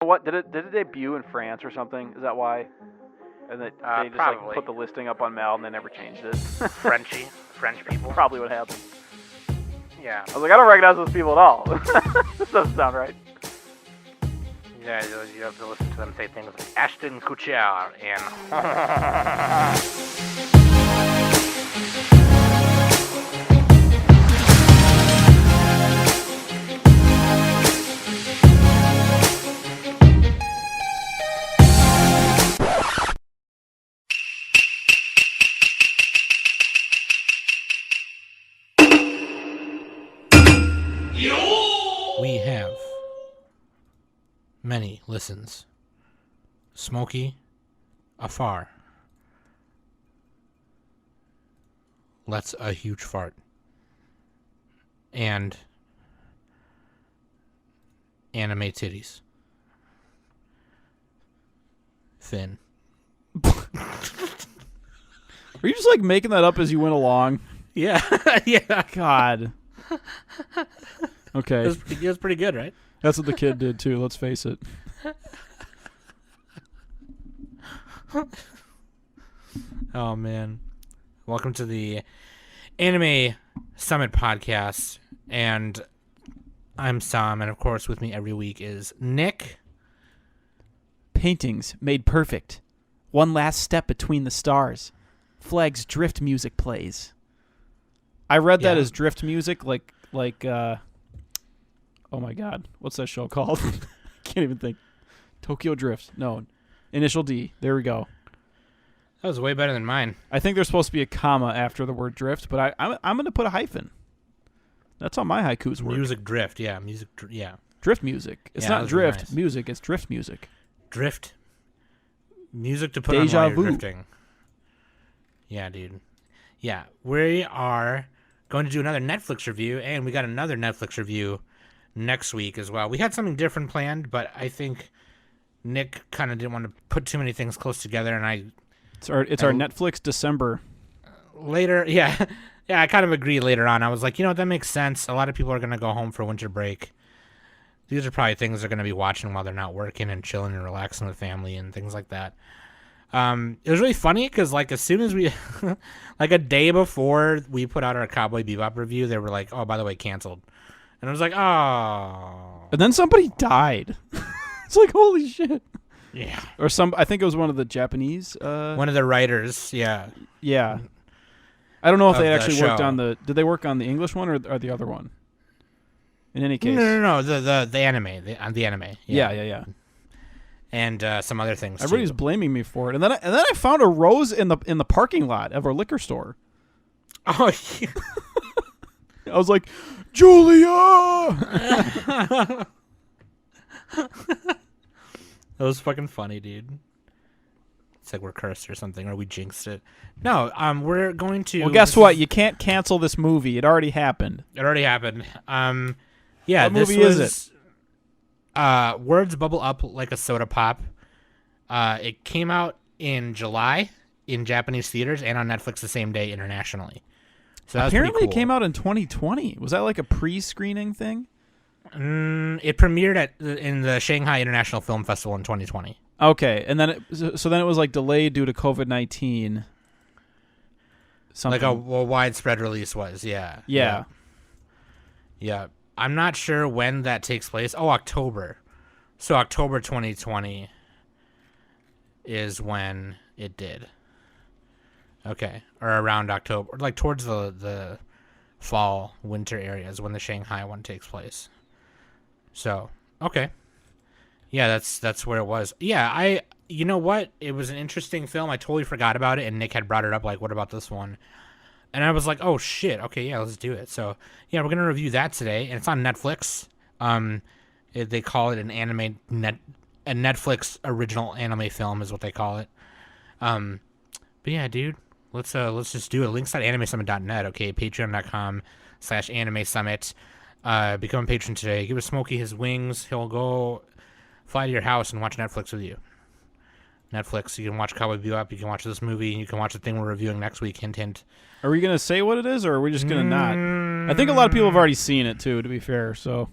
What did it debut in France or something? Is that why? And they just like put the listing up on Mal and they never changed it. French people. Probably what happened. Yeah. I was like, I don't recognize those people at all. This doesn't sound right. Yeah, you have to listen to them say things like Ashton Kutcher and. We have many listens. Smokey, afar. Let's a huge fart. And anime titties. Finn. Are you just like making that up as you went along? Yeah, yeah. God. Okay. It was pretty good, right? That's what the kid did too, let's face it. Oh, man. Welcome to the Anime Summit podcast. And I'm Sam, and of course with me every week is Nick. Paintings made perfect. One last step between the stars. Flag's drift music plays. I read that as drift music, like oh my God, what's that show called? Can't even think. Tokyo Drift. No, Initial D. There we go. That was way better than mine. I think there's supposed to be a comma after the word drift, but I'm going to put a hyphen. That's how my haikus work. Music drift, yeah. Drift music. It's not drift music, it's drift music. Drift. Music to put Deja on while vu. you're drifting. Yeah, dude. Yeah, we are going to do another Netflix review, and we got another Netflix review next week as well. We had something different planned, but I think Nick kind of didn't want to put too many things close together, and It's our Netflix December. Later, yeah, I kind of agreed later on. I was like, that makes sense. A lot of people are going to go home for winter break. These are probably things they're going to be watching while they're not working and chilling and relaxing with family and things like that. It was really funny because, like, as soon as we, like, a day before we put out our Cowboy Bebop review, they were like, oh, by the way, canceled. And I was like, oh. And then somebody died. It's like, holy shit. Yeah. Or I think it was one of the Japanese. One of the writers, yeah. Yeah. I don't know if they actually worked show. on did they work on the English one or the other one? In any case. No, the anime, the anime. Yeah. And some other things. Everybody's too. blaming me for it. And then I found a rose in the parking lot of our liquor store. Oh, yeah. I was like, Julia! That was fucking funny, dude. It's like we're cursed or something, or we jinxed it. No, we're going to. Well, guess what? You can't cancel this movie. It already happened. It already happened. Yeah. What movie is it? Words Bubble Up Like a Soda Pop. It came out in July in Japanese theaters and on Netflix the same day internationally. So that apparently was pretty cool. It came out in 2020. Was that like a pre-screening thing? It premiered in the Shanghai International Film Festival in 2020. Okay, and then it was like delayed due to COVID-19. Something. Like a widespread release was, yeah. Yeah. I'm not sure when that takes place. Oh, October. So October 2020 is when it did. Okay, or around October, like towards the fall, winter areas when the Shanghai one takes place. So, okay. Yeah, that's where it was. Yeah, you know what? It was an interesting film. I totally forgot about it, and Nick had brought it up, like, what about this one? And I was like, oh, shit. Okay, yeah, let's do it. So, yeah, we're going to review that today, and it's on Netflix. They call it a Netflix original anime film is what they call it. But yeah, dude, let's just do it. Links at animesummit.net, okay? Patreon.com/animesummit. Become a patron today. Give a Smokey his wings. He'll go fly to your house and watch Netflix with you. Netflix, you can watch Cowboy Bebop, you can watch this movie, and you can watch the thing we're reviewing next week, hint, hint. Are we going to say what it is, or are we just going to not? I think a lot of people have already seen it, too, to be fair, so.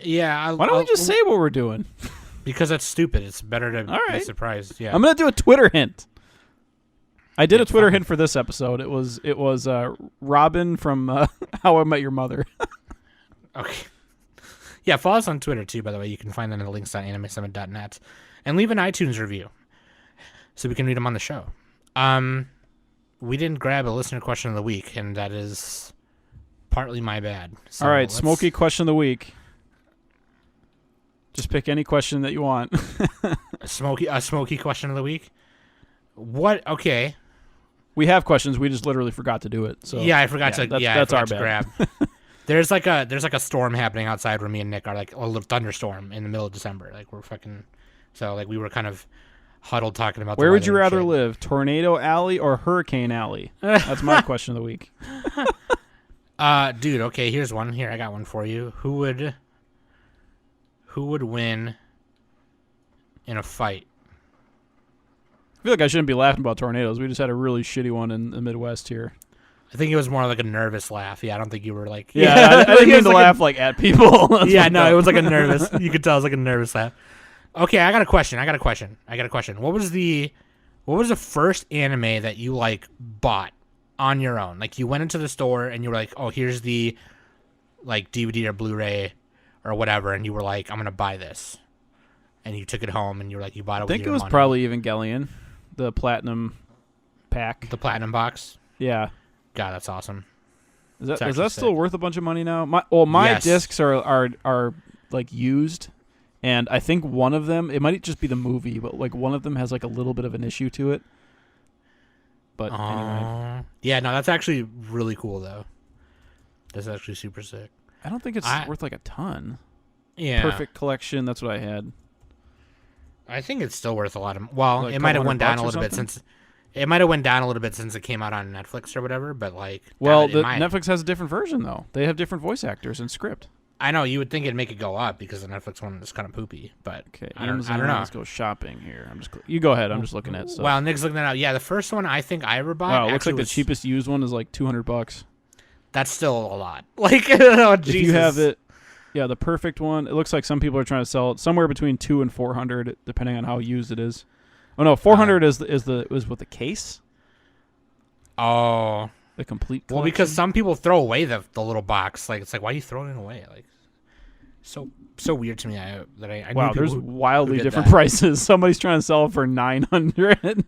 Yeah. Why don't we just say what we're doing? Because that's stupid. It's better to be surprised. Yeah. I'm gonna do a Twitter hint. I did a Twitter hint for this episode. It was Robin from How I Met Your Mother. Okay. Yeah, follow us on Twitter too, by the way. You can find them in the links.animesummit.net. And leave an iTunes review so we can read them on the show. We didn't grab a listener question of the week, and that is partly my bad. So all right, Smokey question of the week. Just pick any question that you want. a Smokey question of the week? What? Okay. We have questions. We just literally forgot to do it. So yeah, I forgot to. That's our bad. Grab. There's like a storm happening outside where me and Nick are, like a little thunderstorm in the middle of December. Like we're fucking. So like we were kind of huddled talking about. Where would you rather live, Tornado Alley or Hurricane Alley? That's my question of the week. Dude. Okay, here's one. Here, I got one for you. Who would win in a fight? I feel like I shouldn't be laughing about tornadoes. We just had a really shitty one in the Midwest here. I think it was more like a nervous laugh. Yeah, I don't think you were like... Yeah, I didn't mean to laugh at people. Yeah, no, it was like a nervous... You could tell it was like a nervous laugh. Okay, I got a question. What was the first anime that you, like, bought on your own? Like, you went into the store and you were like, oh, here's the, like, DVD or Blu-ray or whatever, and you were like, I'm going to buy this. And you took it home and you were like, you bought it with your money. I think it was probably Evangelion, the Platinum pack. The Platinum box? Yeah. God, that's awesome. Is that still worth a bunch of money now? My discs are like used, and I think one of them, it might just be the movie, but like one of them has like a little bit of an issue to it. But anyway. Yeah, no, that's actually really cool though. That's actually super sick. I don't think it's worth like a ton. Yeah. Perfect collection, that's what I had. I think it's still worth a lot of. Well, like it might have went down a little bit since. It might have went down a little bit since it came out on Netflix or whatever, but like. Well, Netflix has a different version though. They have different voice actors and script. I know you would think it'd make it go up because the Netflix one is kind of poopy, but okay, I don't know. Let's go shopping here. You go ahead. I'm just looking at stuff. Well, Nick's looking that up. Yeah, the first one I think I ever bought. Wow, it looks like the cheapest used one is like $200. That's still a lot. Like, oh, Jesus. If you have it. Yeah, the perfect one. It looks like some people are trying to sell it somewhere between $200 and $400, depending on how used it is. Oh no, $400 is with the case. Oh, the complete collection? Well, because some people throw away the little box. Like it's like, why are you throwing it away? Like, so weird to me. I wow, there's wildly different prices. Somebody's trying to sell it for $900.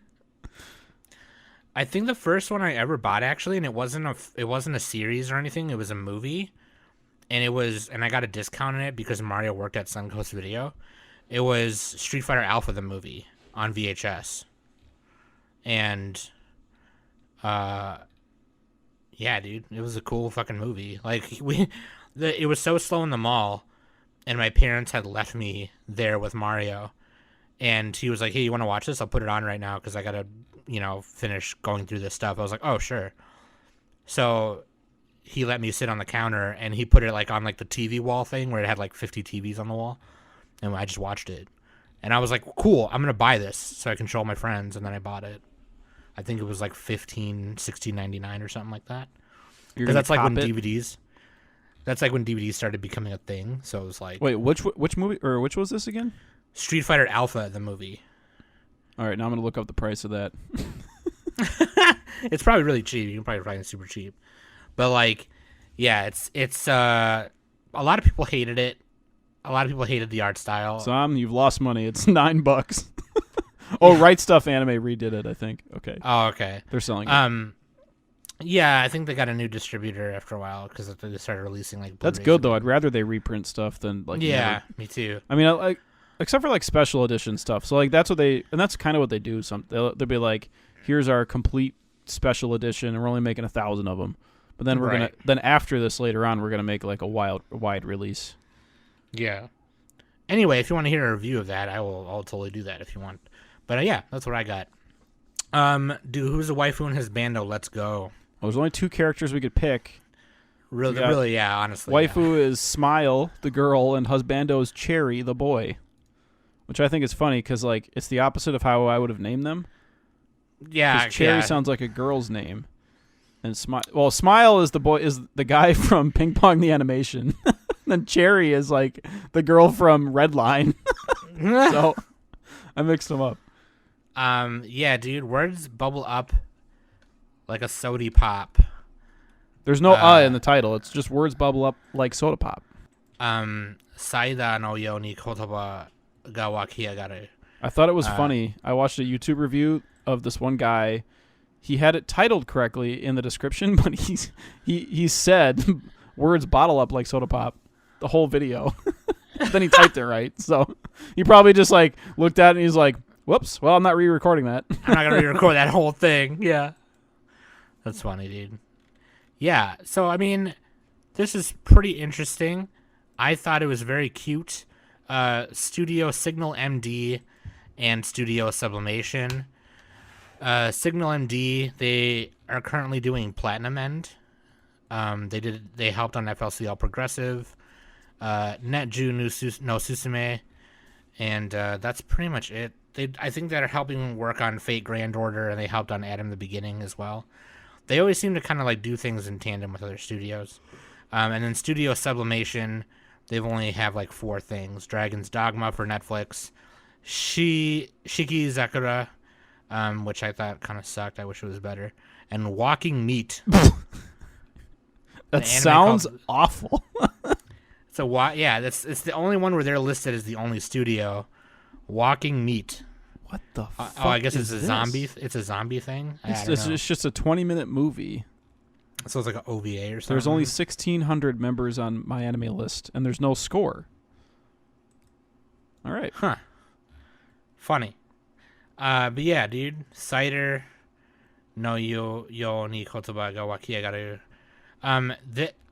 I think the first one I ever bought actually, and it wasn't a series or anything. It was a movie. And I got a discount on it because Mario worked at Suncoast Video. It was Street Fighter Alpha, the movie, on VHS. And, yeah, dude, it was a cool fucking movie. Like, it was so slow in the mall, and my parents had left me there with Mario. And he was like, hey, you want to watch this? I'll put it on right now because I got to, finish going through this stuff. I was like, oh, sure. So he let me sit on the counter, and he put it like on like the TV wall thing where it had like 50 TVs on the wall, and I just watched it. And I was like, cool, I'm gonna buy this so I can show all my friends. And then I bought it. I think it was like $16.99 or something like that. Because that's like when DVDs. That's like when DVDs started becoming a thing. So it was like, wait, which movie or which was this again? Street Fighter Alpha, the movie. All right, now I'm gonna look up the price of that. It's probably really cheap. You can probably find it super cheap. But like, yeah, it's a lot of people hated it. A lot of people hated the art style. Sam, you've lost money. It's $9. Oh, Right Stuff Anime redid it, I think. Okay. Oh, okay. They're selling it. Yeah, I think they got a new distributor after a while because they started releasing like. That's good though. I'd rather they reprint stuff than like. Yeah, me too. I mean, like except for like special edition stuff. So like that's kind of what they do. They'll be like, here's our complete special edition, and we're only making 1,000 of them. But then then after this later on, we're gonna make like a wide release. Yeah. Anyway, if you want to hear a review of that, I'll totally do that if you want. But yeah, that's what I got. Dude, who's the waifu and Husbando? Let's go. Well, there's only 2 characters we could pick. Really, yeah, honestly. Waifu is Smile, the girl, and Husbando is Cherry, the boy. Which I think is funny because like it's the opposite of how I would have named them. Yeah, Cherry sounds like a girl's name. And Smile is the guy from Ping Pong the Animation. Then Cherry is like the girl from Redline. So I mixed them up. Yeah, dude, words bubble up like a sody pop. There's no in the title. It's just words bubble up like soda pop. Saida no yo ni kotoba ga wakiagaru. I thought it was funny. I watched a YouTube review of this one guy. He had it titled correctly in the description, but he said words bottle up like soda pop the whole video. Then he typed it right. So he probably just like looked at it and he's like, whoops, well, I'm not re-recording that. I'm not going to re-record that whole thing. Yeah. That's funny, dude. Yeah. So, I mean, this is pretty interesting. I thought it was very cute. Studio Signal MD and Studio Sublimation. Signal MD, they are currently doing Platinum End. They helped on FLCL Progressive, Netju no Susume, and that's pretty much it. I think they're helping work on Fate Grand Order, and they helped on Adam the Beginning as well. They always seem to kind of like do things in tandem with other studios. And then Studio Sublimation, they've only have like 4 things: Dragon's Dogma for Netflix, Shiki Zakura, which I thought kind of sucked. I wish it was better, and Walking Meat. That sounds awful. It's it's the only one where they're listed as the only studio. Walking Meat. What the fuck? I guess it's a this? zombie. It's a zombie thing. It's just a 20-minute movie. So it's like an OVA or something. There's only 1,600 members on my anime list, and there's no score. All right. Huh. Funny. But yeah, dude. Cider no yo ni kotoba ga wakiagaru.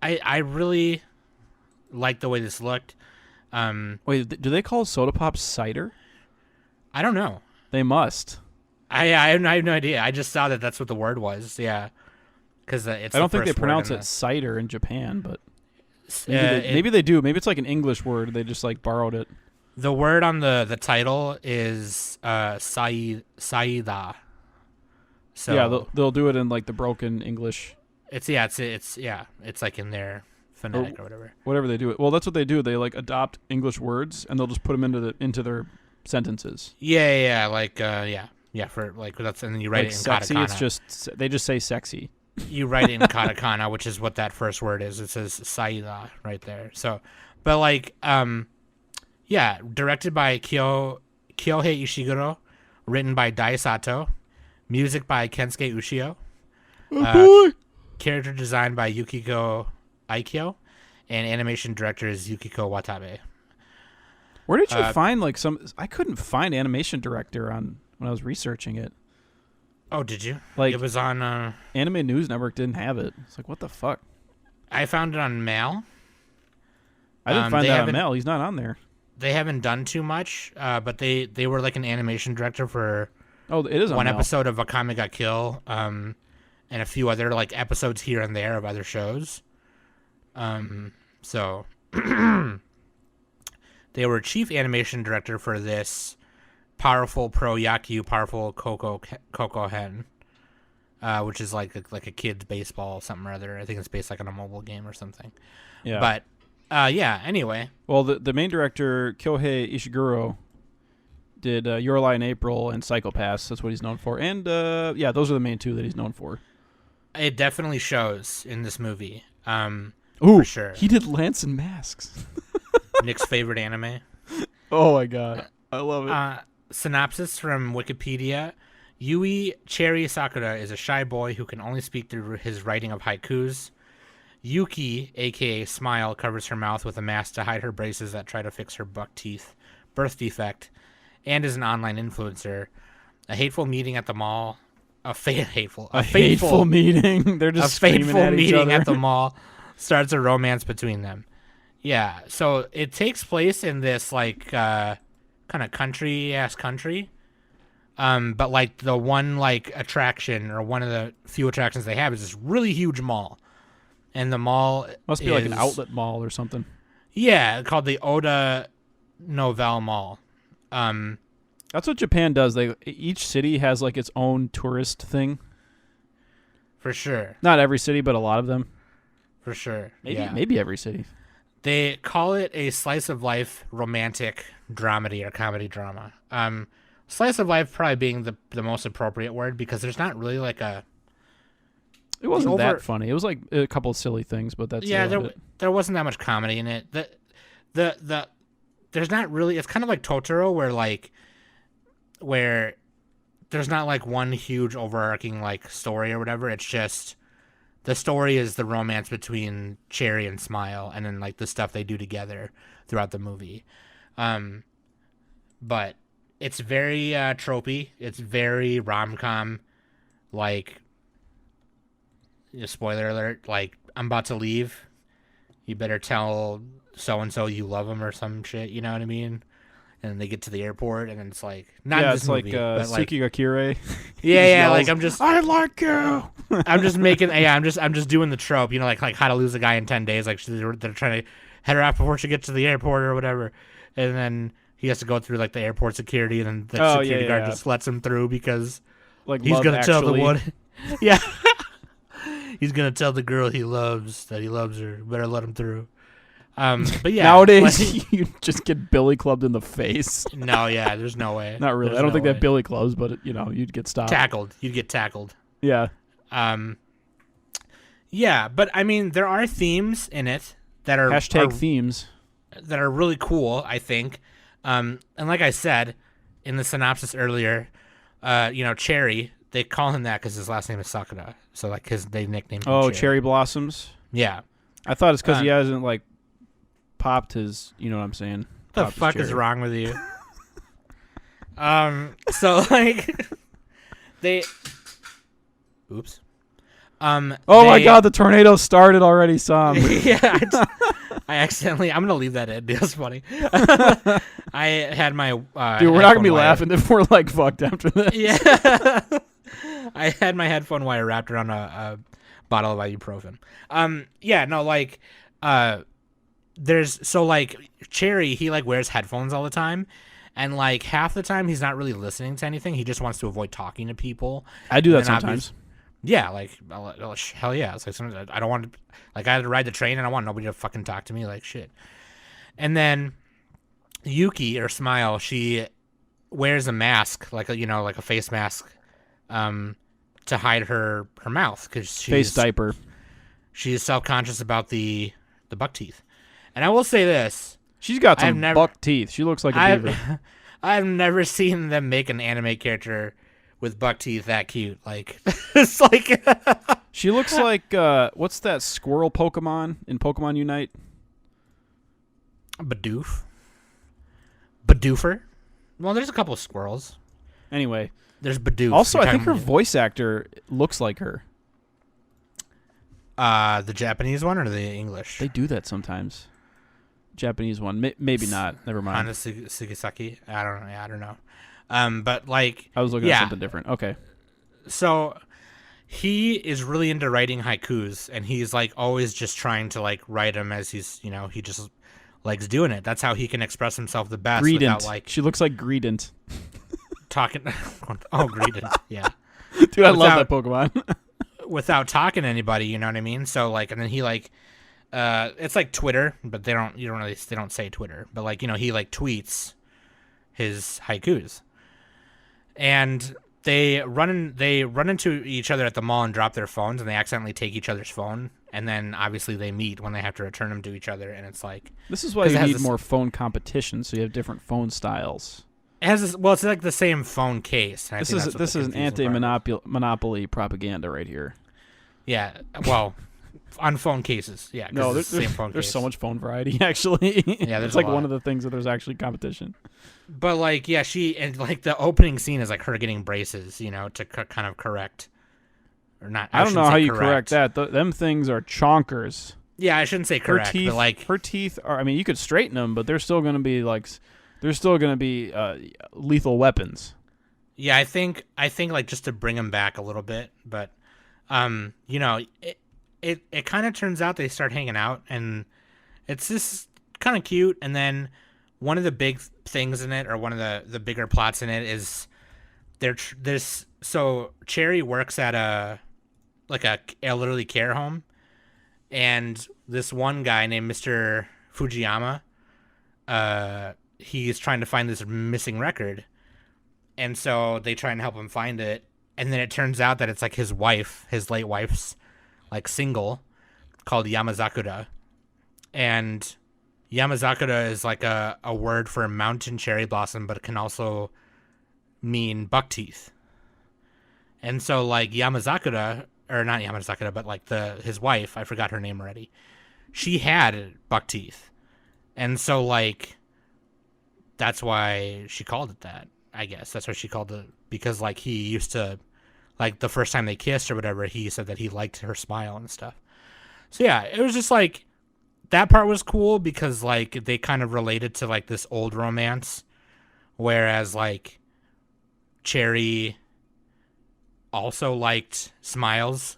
I really like the way this looked. Wait, do they call soda pop cider? I don't know. They must. I have no idea. I just saw that that's what the word was. Yeah, because it's. I don't think they pronounce it cider in Japan, but maybe they do. Maybe it's like an English word. They just like borrowed it. The word on the title is saida. So yeah, they'll do it in like the broken English. It's like in their phonetic or whatever. Whatever they do it. Well, that's what they do. They like adopt English words and they'll just put them into their sentences. Yeah, for like that's, and then you write like it in sexy, katakana. It's just they just say sexy. You write it in katakana, which is what that first word is. It says saida right there. So, but like directed by Kyohei Ishiguro, written by Dai Sato, music by Kensuke Ushio, character design by Yukiko Aikyo, and animation director is Yukiko Watabe. Where did you find like some? I couldn't find animation director on when I was researching it. Oh, did you? Like it was on Anime News Network didn't have it. It's like what the fuck? I found it on Mal. I didn't find that on Mal. He's not on there. They haven't done too much, but they were like an animation director for it is on one Mal. episode of Akame ga Kill, and a few other like episodes here and there of other shows. So they were chief animation director for this Powerful Pro Yaku Powerful Koko Hen, which is like a kid's baseball something or other. I think it's based like on a mobile game or something. Yeah. But anyway. Well, the main director Kyohei Ishiguro did Your Lie in April and Psycho Pass. That's what he's known for. And those are the main 2 that he's known for. It definitely shows in this movie. For sure. He did Lance and Masks. Nick's favorite anime. Oh my god, I love it. Synopsis from Wikipedia: Yui Cherry Sakura is a shy boy who can only speak through his writing of haikus. Yuki, aka Smile, covers her mouth with a mask to hide her braces that try to fix her birth defect, and is an online influencer. A hateful meeting at the mall. A fateful meeting. They're just screaming at each other. At the mall starts a romance between them. Yeah, so it takes place in this like kind of country, but like the one like attraction or one of the few attractions they have is this really huge mall, and the mall must be like an outlet mall or something. Yeah, called the Oda Novel Mall. That's what Japan does. Each city has like its own tourist thing. For sure. Not every city, but a lot of them. For sure. Maybe every city. They call it a slice of life romantic dramedy or comedy drama. Slice of life probably being the most appropriate word because there's not really like a. It wasn't that funny. It was like a couple of silly things, but that's there wasn't that much comedy in it. The there's not really. It's kind of like Totoro, where there's not like one huge overarching like story or whatever. It's just the story is the romance between Cherry and Smile, and then like the stuff they do together throughout the movie. But it's very tropey. It's very rom-com, like. Spoiler alert, like, I'm about to leave. You better tell so-and-so you love him or some shit, you know what I mean? And they get to the airport, and it's like, not this movie, but like Tsukigakure. Yeah, like, I'm just... I like you! I'm just making... Yeah, I'm just doing the trope, you know, like how to lose a guy in 10 days. Like, they're trying to head her out before she gets to the airport or whatever. And then he has to go through, like, the airport security, and then the security guard just lets him through because like he's going to tell the one... Yeah. He's gonna tell the girl he loves that he loves her. Better let him through. But yeah, nowadays you just get billy clubbed in the face. No, yeah, there's no way. Not really. I don't think they have billy clubs, but you'd get stopped. Tackled. You'd get tackled. Yeah. Yeah, but I mean, there are themes in it that are themes that are really cool. I think, and like I said in the synopsis earlier, Cherry. They call him that because his last name is Sakura. So, like, they nicknamed him Cherry Blossoms? Yeah. I thought it's because he hasn't, like, popped his, you know what I'm saying? What the fuck is wrong with you? So, like, they... Oops. My God, the tornado started already, Sam. Yeah, I accidentally... I'm going to leave that in. That's funny. I had my... Dude, we're not going to be laughing if we're, like, fucked after this. Yeah. I had my headphone wire wrapped around a bottle of ibuprofen. Cherry, he like wears headphones all the time, and like half the time he's not really listening to anything. He just wants to avoid talking to people. I do that sometimes. Yeah, like hell yeah. It's like sometimes I don't want to, like, I had to ride the train and I want nobody to fucking talk to me like shit. And then Yuki or Smile, she wears a mask, like a face mask. To hide her mouth because she's face diaper. She's self-conscious about the buck teeth, and I will say this: she's got some buck teeth. She looks like a beaver. I've never seen them make an anime character with buck teeth that cute. Like it's like she looks like what's that squirrel Pokemon in Pokemon Unite? Badoofer. Well, there's a couple of squirrels. Anyway. There's Badoof. Also, I think her voice actor looks like her. The Japanese one or the English? They do that sometimes. Japanese one, maybe not. Never mind. Hana Sugisaki. I don't know. But like, I was looking at something different. Okay. So he is really into writing haikus, and he's like always just trying to like write them as he's he just likes doing it. That's how he can express himself the best. Greedent. Without like she looks like Greedent. Talking. Oh, Greedent. Yeah. Dude, I love that Pokemon. Without talking to anybody, you know what I mean? So like, and then he like, it's like Twitter, but they don't say Twitter, but like, he like tweets his haikus, and they run into each other at the mall and drop their phones, and they accidentally take each other's phone, and then obviously they meet when they have to return them to each other, and it's like, this is why you need more phone competition, so you have different phone styles. It's like the same phone case. This is an anti-monopoly propaganda right here. Yeah, well, on phone cases, yeah. No, there's so much phone variety actually. Yeah, there's like one of the things that there's actually competition. But like, yeah, the opening scene is like her getting braces, to kind of correct, or not. I don't know how you correct that. Them things are chonkers. Yeah, I shouldn't say correct, but like her teeth are. I mean, you could straighten them, but they're still going to be like. There's still going to be lethal weapons. Yeah, I think like just to bring them back a little bit, but it kind of turns out they start hanging out, and it's just kind of cute. And then one of the big things in it, or one of the bigger plots in it, is so Cherry works at a elderly care home, and this one guy named Mr. Fujiyama, he's trying to find this missing record, and so they try and help him find it, and then it turns out that it's like his late wife's like single called Yamazakura, and Yamazakura is like a word for mountain cherry blossom, but it can also mean buck teeth. And so like Yamazakura, or not Yamazakura, but like his wife, I forgot her name already, she had buck teeth. And so like that's why she called it that, I guess. That's why she called it, because like he used to, like the first time they kissed or whatever, he said that he liked her smile and stuff. So yeah, it was just like, that part was cool because like they kind of related to like this old romance, whereas like Cherry also liked Smiles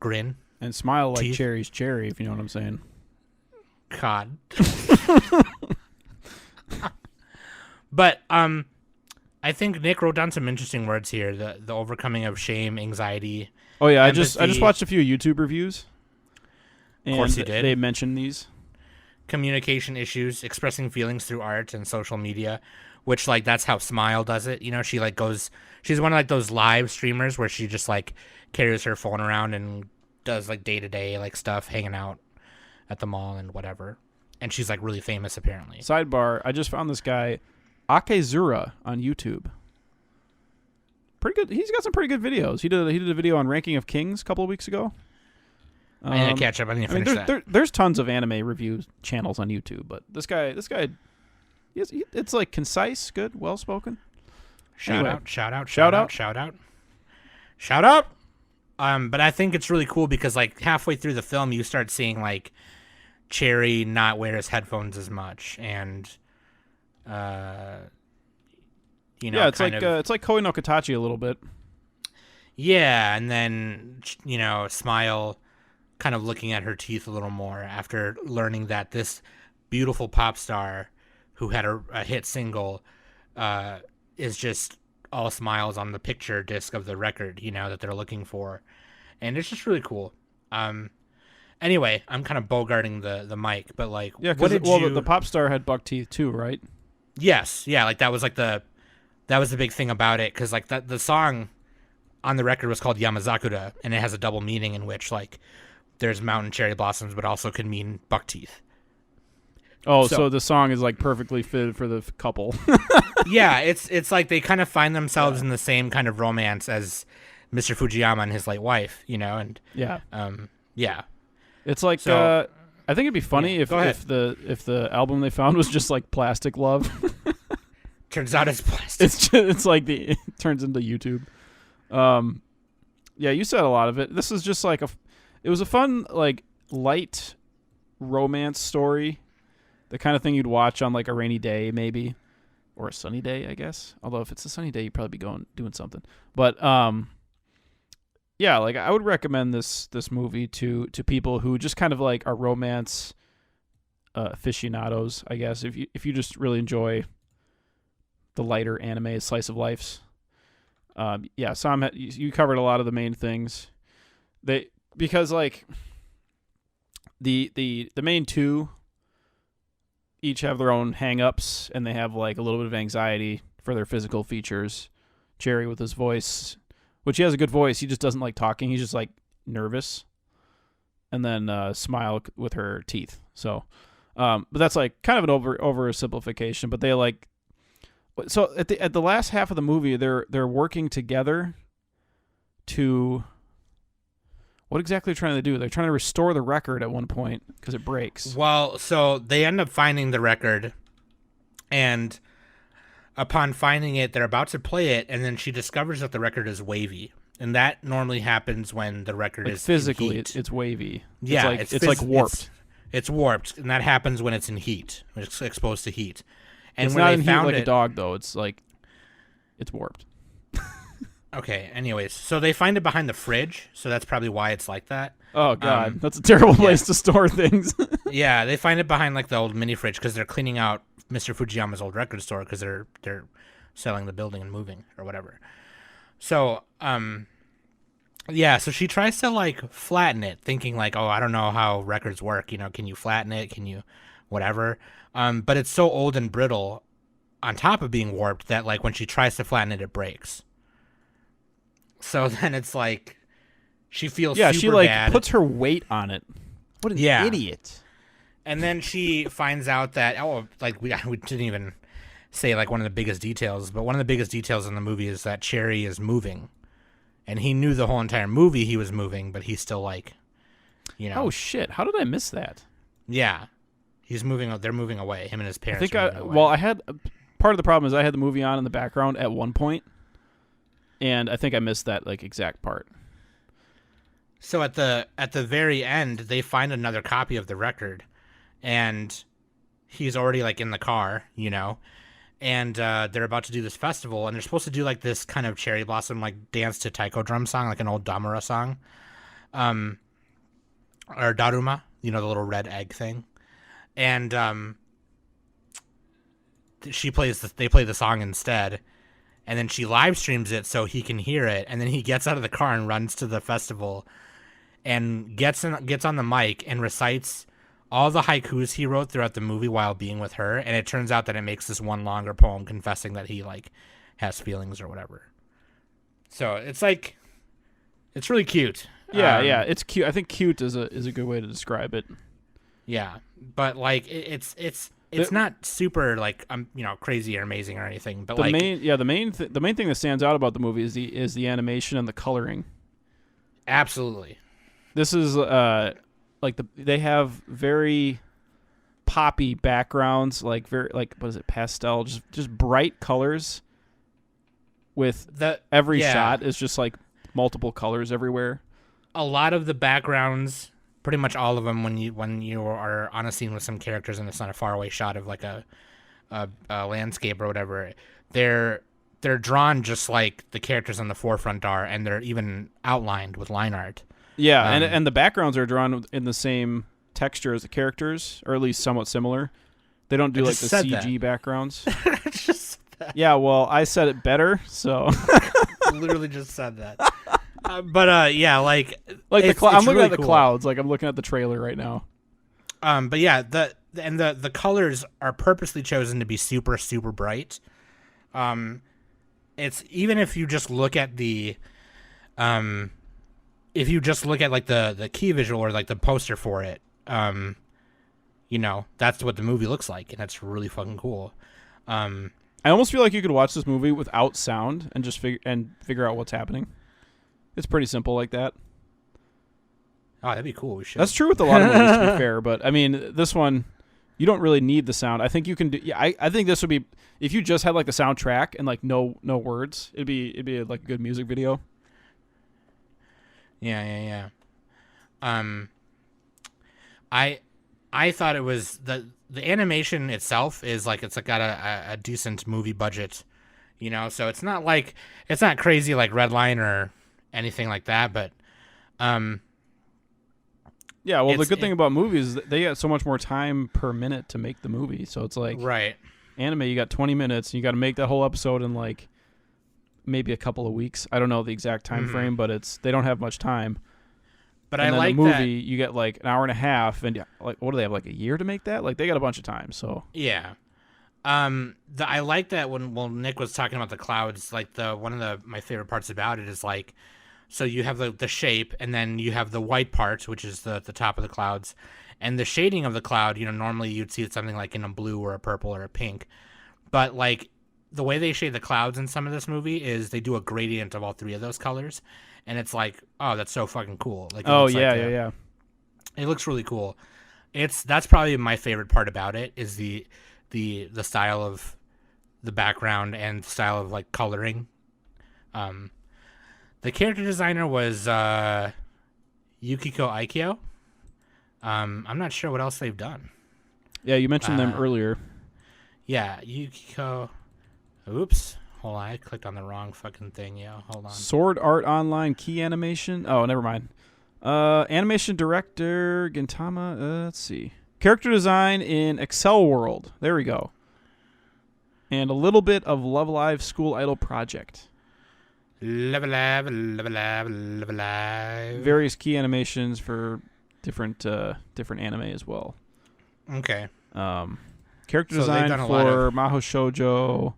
grin. And smile like teeth. Cherry's cherry, if you know what I'm saying. God. But I think Nick wrote down some interesting words here. The overcoming of shame, anxiety. Oh yeah, empathy. I just watched a few YouTube reviews. And of course you did. They mentioned these. Communication issues, expressing feelings through art and social media, which like that's how Smile does it. You know, she's one of like those live streamers where she just like carries her phone around and does like day-to-day like stuff, hanging out at the mall and whatever. And she's like really famous apparently. Sidebar, I just found this guy Akezura on YouTube. Pretty good. He's got some pretty good videos. He did a video on Ranking of Kings a couple of weeks ago. I need to catch up. I need to finish that. There's tons of anime review channels on YouTube, but this guy, it's like concise, good, well spoken. Shout out. But I think it's really cool because like halfway through the film, you start seeing like Cherry not wear his headphones as much, and it's like Koi no Katachi a little bit. Yeah, and then Smile kind of looking at her teeth a little more after learning that this beautiful pop star who had a hit single is just all smiles on the picture disc of the record, that they're looking for. And it's just really cool. Anyway, I'm kind of bogarting the mic, but like, yeah, because the pop star had buck teeth too, right? Yes, yeah, like that was the big thing about it, because like the song on the record was called Yamazakura, and it has a double meaning in which like there's mountain cherry blossoms, but also could mean buck teeth. Oh, so the song is like perfectly fitted for the couple. Yeah, it's like they kind of find themselves in the same kind of romance as Mr. Fujiyama and his late wife, and yeah, yeah. It's like I think it'd be funny if the album they found was just like Plastic Love. Turns out it's plastic. It's like it turns into YouTube. Yeah, you said a lot of it. This is just like it was a fun like light romance story. The kind of thing you'd watch on like a rainy day, maybe, or a sunny day, I guess. Although if it's a sunny day, you'd probably be doing something. But yeah, like I would recommend this movie to people who just kind of like are romance aficionados, I guess. If you just really enjoy the lighter anime slice of lives. Yeah, Sam, you covered a lot of the main things. Because like the main two each have their own hang-ups, and they have like a little bit of anxiety for their physical features. Cherry with his voice, which he has a good voice, he just doesn't like talking. He's just like nervous. And then Smile with her teeth. So, but that's like kind of an oversimplification. But they like, so at the last half of the movie, they're working together to. What exactly are they trying to do? They're trying to restore the record at one point because it breaks. Well, so they end up finding the record, and upon finding it, they're about to play it, and then she discovers that the record is wavy, and that normally happens when the record is physically in heat. It's wavy. Yeah, it's like warped. It's warped, and that happens when it's in heat, when it's exposed to heat. And it's when not they in heat found like it, a dog, though. It's like it's warped. Okay, anyways, so they find it behind the fridge, so that's probably why it's like that. Oh, God, that's a terrible place to store things. Yeah, they find it behind like the old mini fridge because they're cleaning out Mr. Fujiyama's old record store because they're selling the building and moving or whatever. So Yeah, so she tries to like flatten it, thinking like, oh, I don't know how records work. Can you flatten it? Can you, whatever? But it's so old and brittle, on top of being warped, that like when she tries to flatten it, it breaks. So then it's like, she feels super she like bad. puts her weight on it. What an idiot! And then she finds out that we didn't even say like one of the biggest details, but one of the biggest details in the movie is that Cherry is moving. And he knew the whole entire movie he was moving, but he's still like, Oh shit! How did I miss that? Yeah, he's moving. They're moving away. Him and his parents. I had part of the problem is I had the movie on in the background at one point, and I think I missed that like exact part. So at the very end, they find another copy of the record, and he's already like in the car, and they're about to do this festival, and they're supposed to do like this kind of cherry blossom like dance to taiko drum song, like an old Damura song, or daruma, the little red egg thing, and they play the song instead, and then she live streams it so he can hear it, and then he gets out of the car and runs to the festival, and gets on the mic and recites all the haikus he wrote throughout the movie while being with her, and it turns out that it makes this one longer poem confessing that he like has feelings or whatever. So it's like, it's really cute. Yeah, it's cute. I think cute is a good way to describe it. Yeah, but like it's not super like crazy or amazing or anything. But the main thing that stands out about the movie is the animation and the coloring. Absolutely. This is they have very poppy backgrounds, like very like what is it, pastel, just bright colors. With every shot is just like multiple colors everywhere. A lot of the backgrounds, pretty much all of them, when you are on a scene with some characters and it's not a faraway shot of like a landscape or whatever, they're drawn just like the characters on the forefront are, and they're even outlined with line art. Yeah, and the backgrounds are drawn in the same texture as the characters, or at least somewhat similar. They don't do like the CG backgrounds. Just said that. Yeah, well, I said it better, so. Literally just said that. Yeah, like I'm looking really at the clouds, like I'm looking at the trailer right now. But yeah, the colors are purposely chosen to be super, super bright. It's even if you just look at the like the key visual or like the poster for it, that's what the movie looks like, and that's really fucking cool. I almost feel like you could watch this movie without sound and just figure out what's happening. It's pretty simple like that. Oh, that'd be cool. We should. That's true with a lot of movies, to be fair. But I mean, this one, you don't really need the sound. I think you can do. Yeah, I think this would be if you just had like the soundtrack and like no words. It'd be like a good music video. Yeah. I thought it was the animation itself is like it's got a decent movie budget, so it's not crazy like Redline or anything like that, but yeah, well, the good thing about movies is that they get so much more time per minute to make the movie, so it's like right. Anime, you got 20 minutes and you got to make that whole episode in like maybe a couple of weeks. I don't know the exact time frame, but they don't have much time. But and I then like the movie, that. You get like an hour and a half, and like what do they have, like a year to make that? Like they got a bunch of time, so yeah. I like that when Nick was talking about the clouds, like one of my favorite parts about it is like, so you have the shape, and then you have the white part, which is the top of the clouds, and the shading of the cloud. Normally you'd see something like in a blue or a purple or a pink, but like the way they shade the clouds in some of this movie is they do a gradient of all three of those colors, and it's like, oh, that's so fucking cool. Like, yeah. It looks really cool. That's probably my favorite part about it is the style of the background and the style of like coloring. The character designer was Yukiko Aikyo. I'm not sure what else they've done. Yeah, you mentioned them earlier. Yeah, Yukiko. Oops. Hold on, I clicked on the wrong fucking thing. Yeah, hold on. Sword Art Online key animation. Oh, never mind. Animation director Gintama. Let's see. Character design in Excel World. There we go. And a little bit of Love Live School Idol Project. Various key animations for different anime as well. Okay. Character design for Maho Shoujo,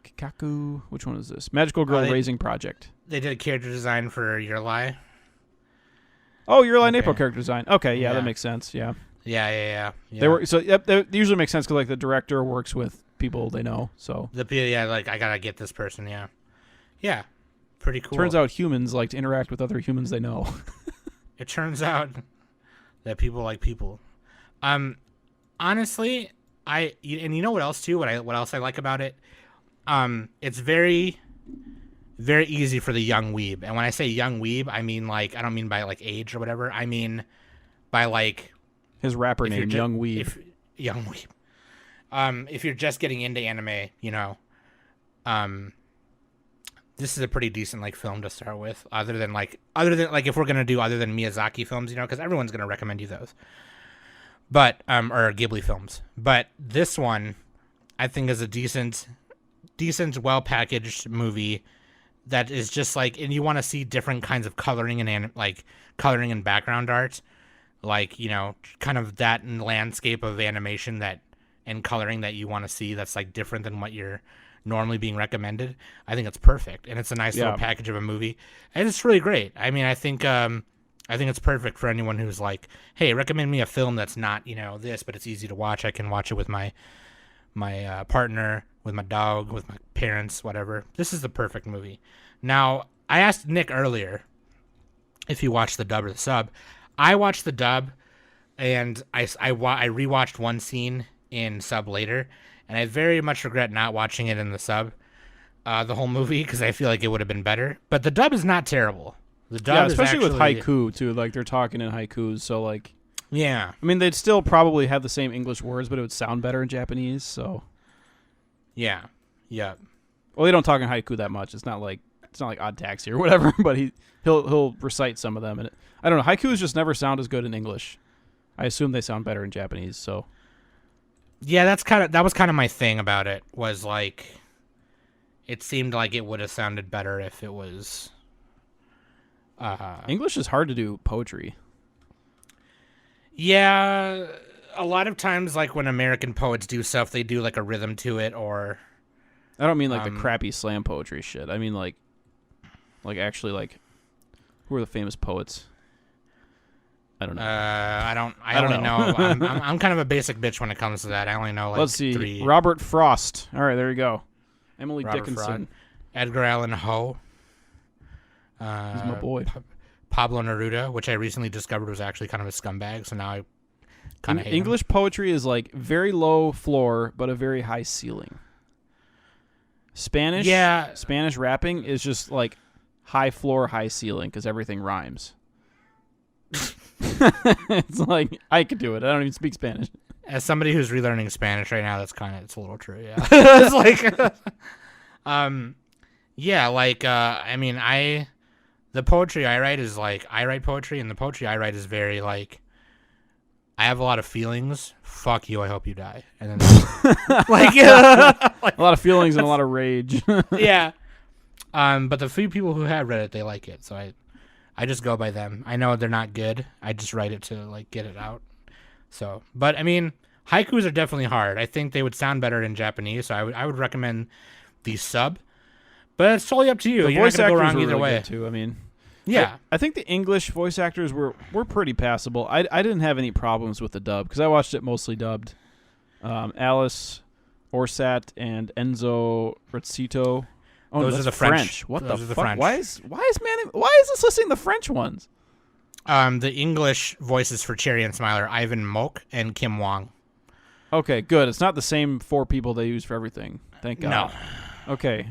Kikaku. Which one is this? Magical Girl Raising Project. They did character design for Your Lie. Oh, Your Lie April character design. Okay, yeah, that makes sense. Yeah. Yeah. They were they usually make sense because like the director works with people they know. So like I gotta get this person. Yeah, pretty cool. Turns out humans like to interact with other humans they know. It turns out that people like people. Honestly, and you know what else too? What else I like about it? It's very, very easy for the young weeb. And when I say young weeb, I mean like I don't mean by like age or whatever. I mean by like his rapper name, Young Weeb. Young Weeb. If you're just getting into anime, you know, this is a pretty decent like film to start with. Other than if we're gonna do other than Miyazaki films, you know, because everyone's gonna recommend you those. But or Ghibli films. But this one, I think, is a decent, well packaged movie that is just like, and you want to see different kinds of coloring and background art. Like, you know, kind of that landscape of animation and coloring that you want to see that's like different than what you're normally being recommended. I think it's perfect, and it's a nice little package of a movie, and it's really great. I mean, I think it's perfect for anyone who's like, hey, recommend me a film that's not, you know, this, but it's easy to watch. I can watch it with my partner, with my dog, with my parents, whatever. This is the perfect movie. Now, I asked Nick earlier if he watched the dub or the sub. I watched the dub, and I rewatched one scene in sub later, and I very much regret not watching it in the sub, the whole movie, because I feel like it would have been better. But the dub is not terrible. The dub especially with haiku too. Like they're talking in haikus, so like, yeah. I mean, they'd still probably have the same English words, but it would sound better in Japanese. So, yeah. Well, they don't talk in haiku that much. It's not like Odd Taxi or whatever. But he'll recite some of them, and I don't know. Haikus just never sound as good in English. I assume they sound better in Japanese. So, yeah, that was kind of my thing about it. Was like, it seemed like it would have sounded better if it was. English is hard to do poetry. Yeah, a lot of times, like when American poets do stuff, they do like a rhythm to it, or I don't mean like the crappy slam poetry shit. I mean like actually like who are the famous poets? I don't know. I only know. I'm kind of a basic bitch when it comes to that. I only know like Let's see. 3. Robert Frost. All right, there you go. Emily Robert Dickinson. Frost. Edgar Allan Poe. He's my boy. Pablo Neruda, which I recently discovered was actually kind of a scumbag, so now I kind of hate English him. Poetry is like very low floor but a very high ceiling. Spanish rapping is just like high floor, high ceiling because everything rhymes. It's like I could do it. I don't even speak Spanish. As somebody who's relearning Spanish right now, it's a little true. Yeah, it's like, yeah, like I mean, the poetry I write is like I write poetry, and the poetry I write is very like I have a lot of feelings. Fuck you. I hope you die. And then like a lot of feelings and a lot of rage. Yeah. But the few people who have read it, they like it. So I just go by them. I know they're not good. I just write it to like get it out. So, but I mean, haikus are definitely hard. I think they would sound better in Japanese. So I would recommend the sub. But it's totally up to you. The You're not gonna go wrong either really way. Good too. I mean, yeah. I think the English voice actors were pretty passable. I didn't have any problems with the dub because I watched it mostly dubbed. Alice Orsat and Enzo Rizzito. Oh, those are the French. What those the are the fuck? French. Why is this listing the French ones? The English voices for Cherry and Smiler, Ivan Moak and Kim Wong. Okay, good. It's not the same 4 people they use for everything. Thank God. No. Okay.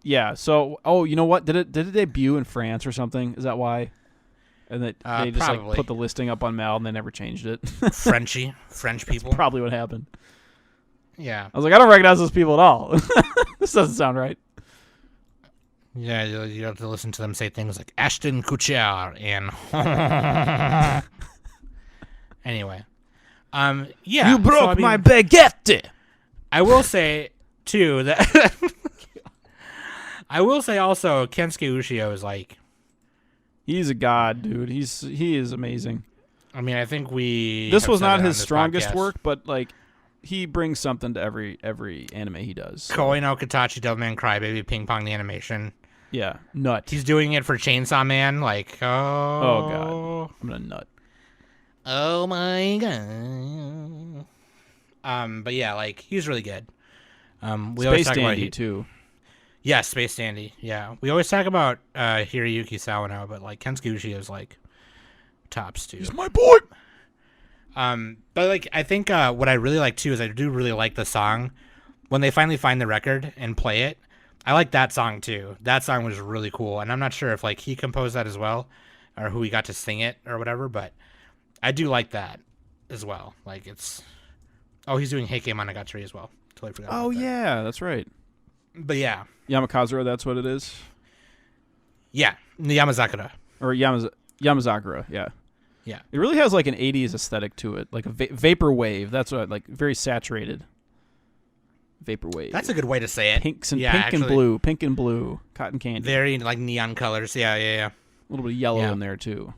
Yeah. So, you know what? Did it debut in France or something? Is that why? And that they just like put the listing up on Mal and they never changed it. French people. That's probably what happened. Yeah. I was like, I don't recognize those people at all. This doesn't sound right. Yeah, you have to listen to them say things like Ashton Kutcher and. Anyway, yeah. You broke my baguette. I will say too that I will say also, Kensuke Ushio is like... He's a god, dude. He is amazing. I mean, I think This was not his strongest podcast. work, but like he brings something to every anime he does. So. Koi no Katachi Devilman Crybaby Ping Pong the animation. Yeah, nut. He's doing it for Chainsaw Man. Like, oh god, I'm gonna nut. Oh my god. But yeah, like he's really good. We always Space talk Dandy about too. Yeah, Space Dandy. Yeah, we always talk about Hiroyuki Sawano, but like Kensuke Ushio is like tops too. He's my boy. But like I think what I really like too is I do really like the song when they finally find the record and play it. I like that song too. That song was really cool, and I'm not sure if like he composed that as well, or who he got to sing it or whatever. But I do like that as well. Like it's he's doing Heike Monogatari as well. Totally forgot. Oh about that. yeah, that's right. But yeah, Yamakazura, that's what it is. Yeah, Yamazakura Or Yamazakura, yeah. Yeah. It really has like an 80s aesthetic to it, like a vapor wave. That's what very saturated. Vapor wave. That's a good way to say it. Pink and blue, cotton candy. Very like neon colors. Yeah. A little bit of yellow in there too.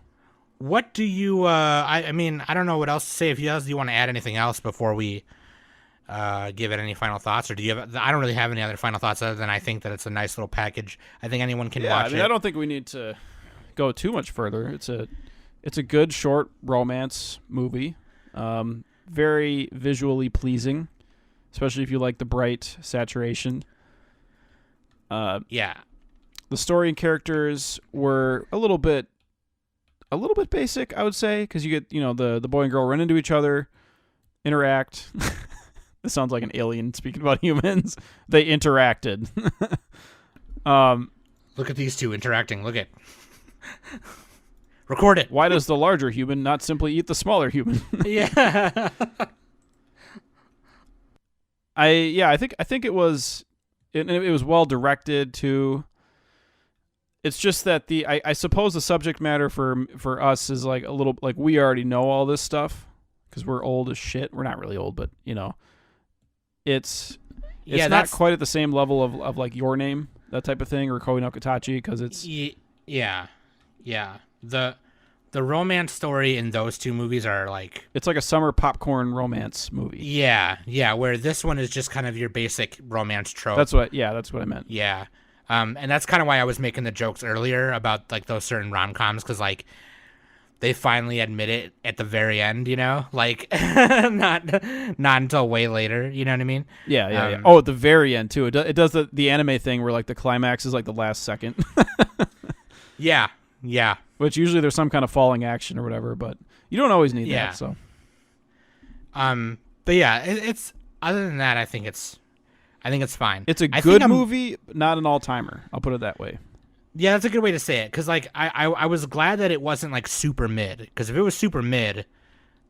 What do you? I mean, I don't know what else to say. If you want to add anything else before we give it any final thoughts, or do you have? I don't really have any other final thoughts other than I think that it's a nice little package. I think anyone can watch it. I don't think we need to go too much further. It's a good short romance movie. Very visually pleasing, especially if you like the bright saturation. Yeah. The story and characters were a little bit basic, I would say, because you get the boy and girl run into each other, interact. This sounds like an alien speaking about humans. They interacted. Look at these two interacting. Look at. Record it. Why does the larger human not simply eat the smaller human? Yeah. I think it was well directed too. It's just that I suppose the subject matter for us is like a little like we already know all this stuff because we're old as shit. We're not really old, but it's not quite at the same level of like Your Name, that type of thing, or Koi no Katachi, because it's yeah. The romance story in those two movies are like it's like a summer popcorn romance movie. Yeah, where this one is just kind of your basic romance trope. That's what I meant. Yeah. And that's kind of why I was making the jokes earlier about like those certain rom-coms, because like they finally admit it at the very end, like not until way later, you know what I mean? Yeah. Oh, at the very end too. It does the anime thing where like the climax is like the last second. Yeah. Which usually there's some kind of falling action or whatever, but you don't always need that. So. But yeah, it's other than that, I think it's fine. It's a good movie, but not an all-timer. I'll put it that way. Yeah, that's a good way to say it, because like I was glad that it wasn't like super mid, because if it was super mid,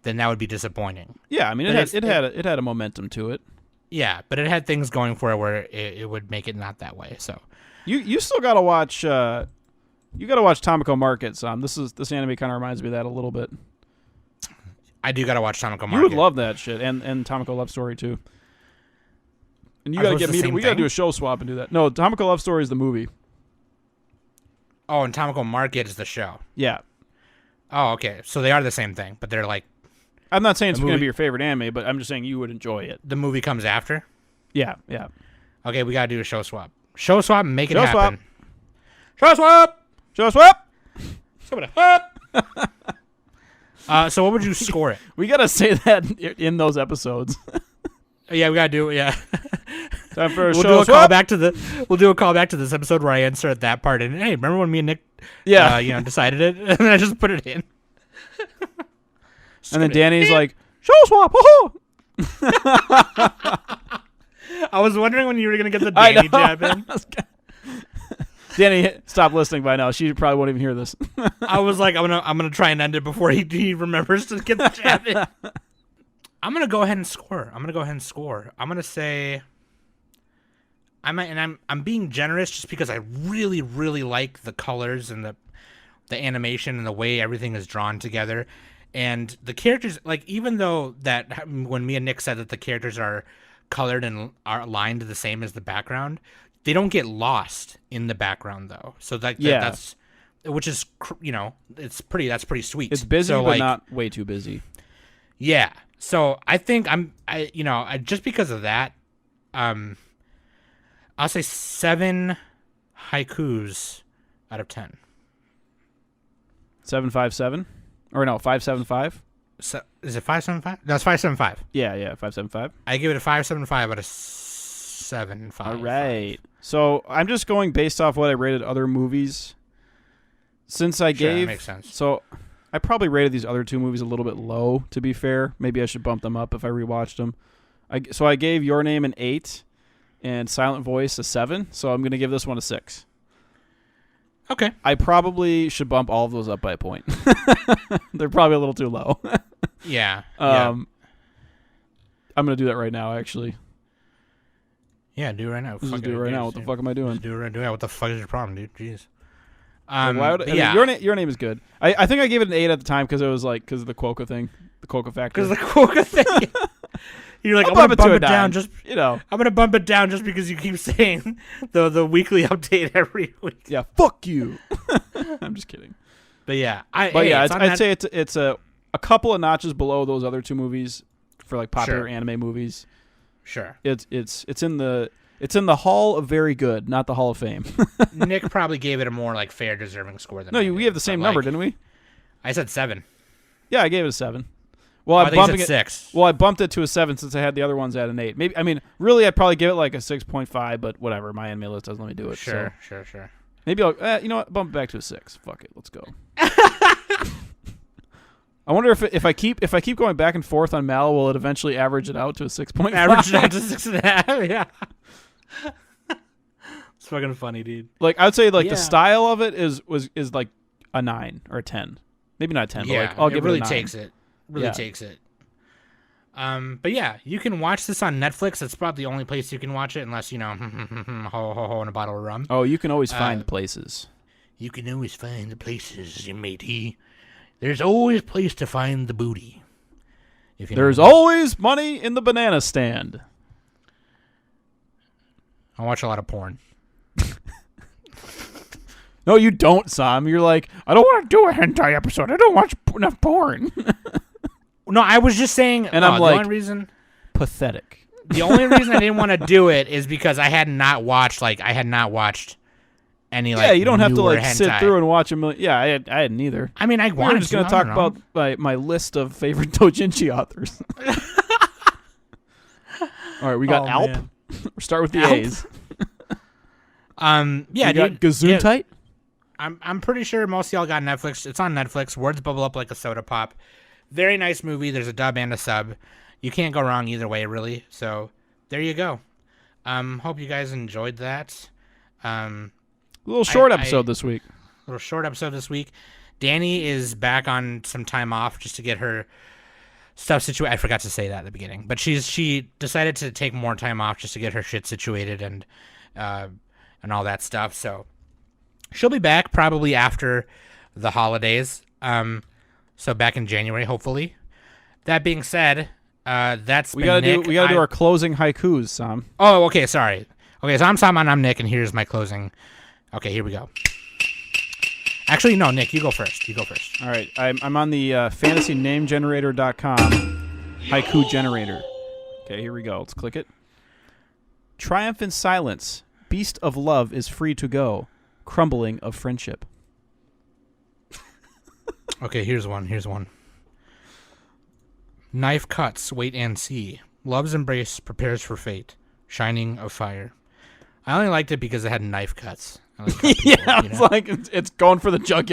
then that would be disappointing. Yeah, I mean it had a momentum to it. Yeah, but it had things going for it where it would make it not that way. So you still gotta watch. You gotta watch Tamako Market, Sam. This anime kind of reminds me of that a little bit. I do gotta watch Tamako Market. You would love that shit, and Tamako Love Story too. And you gotta get me. We gotta do a show swap and do that. No, Tamako Love Story is the movie. Oh, and Tamako Market is the show. Yeah. Oh, okay. So they are the same thing, but they're like. I'm not saying it's going to be your favorite anime, but I'm just saying you would enjoy it. The movie comes after? Yeah. Okay, we got to do a show swap. Show swap and make it happen. Swap. Show swap! Show swap! So what would you score it? We got to say that in those episodes. Yeah, we got to do it, yeah. Time for a we'll show do a swap. We'll do a callback to this episode where I insert that part in. Hey, remember when me and Nick decided it? And then I just put it in. And then Danny's like, show swap! I was wondering when you were going to get the Danny jab in. Danny, stop listening by now. She probably won't even hear this. I was like, I'm gonna try and end it before he remembers to get the jab in. I'm gonna go ahead and score. I'm gonna say, I'm being generous just because I really, really like the colors and the animation and the way everything is drawn together, and the characters. Like, even though that when me and Nick said that the characters are colored and are aligned the same as the background, they don't get lost in the background though. So that's which is that's pretty sweet. It's busy, so, but not way too busy. Yeah. So I think I just because of that, I'll say 7 haikus out of 10. 757, or no, 575. So, is it 575? No, it's 575. Yeah, 575. I give it a 575 out of 7. All right. So I'm just going based off what I rated other movies. Since I That makes sense. So I probably rated these other 2 movies a little bit low, to be fair. Maybe I should bump them up if I rewatched them. So I gave Your Name an 8 and Silent Voice a 7, so I'm going to give this one a 6. Okay. I probably should bump all of those up by a point. They're probably a little too low. Yeah. I'm going to do that right now, actually. Yeah, do it right now. Just do it right now. What the fuck am I doing? Just do it right now. What the fuck is your problem, dude? Jeez. Your Name is good. I think I gave it an 8 at the time because it was because of the Quokka thing, the Quokka factor. Because the Quokka thing. You're like, I'm gonna bump it down just I'm gonna bump it down just because you keep saying the weekly update every week. Yeah, fuck you. I'm just kidding. But yeah, I'd say it's a couple of notches below those other 2 movies for popular anime movies. Sure. It's in the Hall of Very Good, not the Hall of Fame. Nick probably gave it a more fair deserving score than we have the same number, didn't we? I said 7. Yeah, I gave it a 7. Well, I think you said 6. Well, I bumped it to a 7 since I had the other ones at an 8. Maybe really I'd probably give it a 6.5, but whatever. My anime list doesn't let me do it. Sure. Maybe I'll you know what? Bump it back to a 6. Fuck it. Let's go. I wonder if I keep going back and forth on Mal, will it eventually average it out to a 6.5? Average it out to 6.5. Yeah. It's fucking funny, dude. I would say the style of it is a 9 or a 10. Maybe not a 10, yeah, but I'll give it really a 9. takes it. Really takes it. But yeah, you can watch this on Netflix. That's about the only place you can watch it, unless ho ho ho and a bottle of rum. Oh, you can always find places. You can always find the places, matey. There's always a place to find the booty. There's always money in the banana stand. I watch a lot of porn. No, you don't, Sam. You're like, I don't want to do a hentai episode. I don't watch enough porn. No, I was just saying. And I'm the only reason, pathetic. The only reason I didn't want to do it is because I had not watched any you don't have to hentai. sit through and watch a million. Yeah, I hadn't either. I mean, we're just going to talk about my list of favorite doujinshi authors. All right, we got Alp. We'll start with the Alp? A's. Yeah, you got Gesundheit. I'm pretty sure most of y'all got Netflix. It's on Netflix. Words bubble up like a soda pop. Very nice movie. There's a dub and a sub. You can't go wrong either way, really. So there you go. Hope you guys enjoyed that. A little short episode this week. A little short episode this week. Danny is back on some time off just to get her stuff situated. I forgot to say that at the beginning, but she decided to take more time off just to get her shit situated and all that stuff. So she'll be back probably after the holidays. So back in January, hopefully. That being said, we gotta do our closing haikus, Sam. Oh, okay, sorry. Okay, so I'm Sam and I'm Nick, and here's my closing. Okay, here we go. Actually, no, Nick, you go first. All right, I'm on the fantasynamegenerator.com haiku generator. Okay, here we go. Let's click it. Triumph in silence. Beast of love is free to go. Crumbling of friendship. Okay, here's one. Knife cuts, wait and see. Love's embrace prepares for fate. Shining of fire. I only liked it because it had knife cuts. It's going for the jugular.